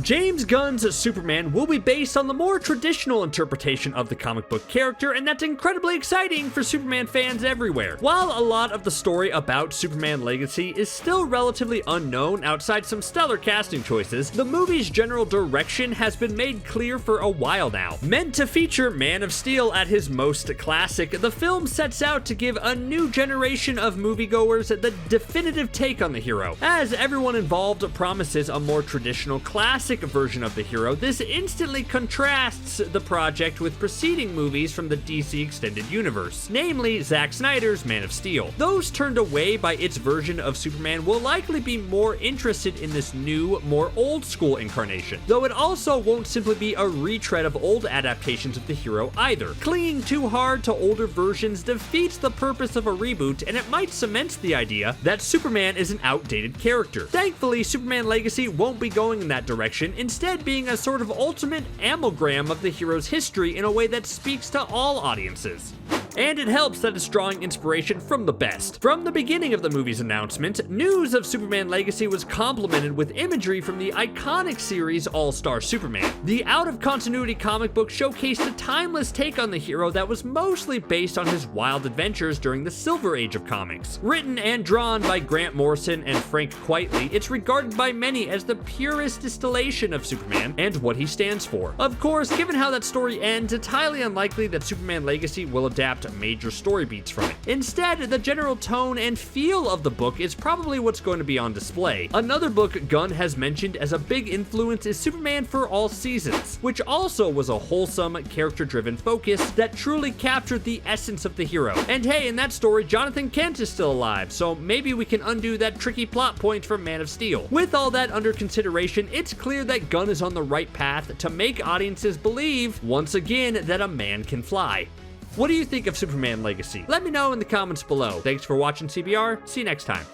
James Gunn's Superman will be based on the more traditional interpretation of the comic book character, and that's incredibly exciting for Superman fans everywhere. While a lot of the story about Superman Legacy is still relatively unknown outside some stellar casting choices, the movie's general direction has been made clear for a while now. Meant to feature Man of Steel at his most classic, the film sets out to give a new generation of moviegoers the definitive take on the hero. As everyone involved promises a more traditional classic version of the hero, this instantly contrasts the project with preceding movies from the DC Extended Universe, namely Zack Snyder's Man of Steel. Those turned away by its version of Superman will likely be more interested in this new, more old-school incarnation, though it also won't simply be a retread of old adaptations of the hero either. Clinging too hard to older versions defeats the purpose of a reboot, and it might cement the idea that Superman is an outdated character. Thankfully, Superman Legacy won't be going in that direction, instead being a sort of ultimate amalgam of the hero's history in a way that speaks to all audiences. And it helps that it's drawing inspiration from the best. From the beginning of the movie's announcement, news of Superman Legacy was complemented with imagery from the iconic series All-Star Superman. The out-of-continuity comic book showcased a timeless take on the hero that was mostly based on his wild adventures during the Silver Age of comics. Written and drawn by Grant Morrison and Frank Quitely, it's regarded by many as the purest distillation of Superman and what he stands for. Of course, given how that story ends, it's highly unlikely that Superman Legacy will adapt major story beats from it. Instead, the general tone and feel of the book is probably what's going to be on display. Another book Gunn has mentioned as a big influence is Superman for All Seasons, which also was a wholesome, character-driven focus that truly captured the essence of the hero. And hey, in that story, Jonathan Kent is still alive, so maybe we can undo that tricky plot point from Man of Steel. With all that under consideration, it's clear that Gunn is on the right path to make audiences believe, once again, that a man can fly. What do you think of Superman Legacy? Let me know in the comments below. Thanks for watching CBR. See you next time.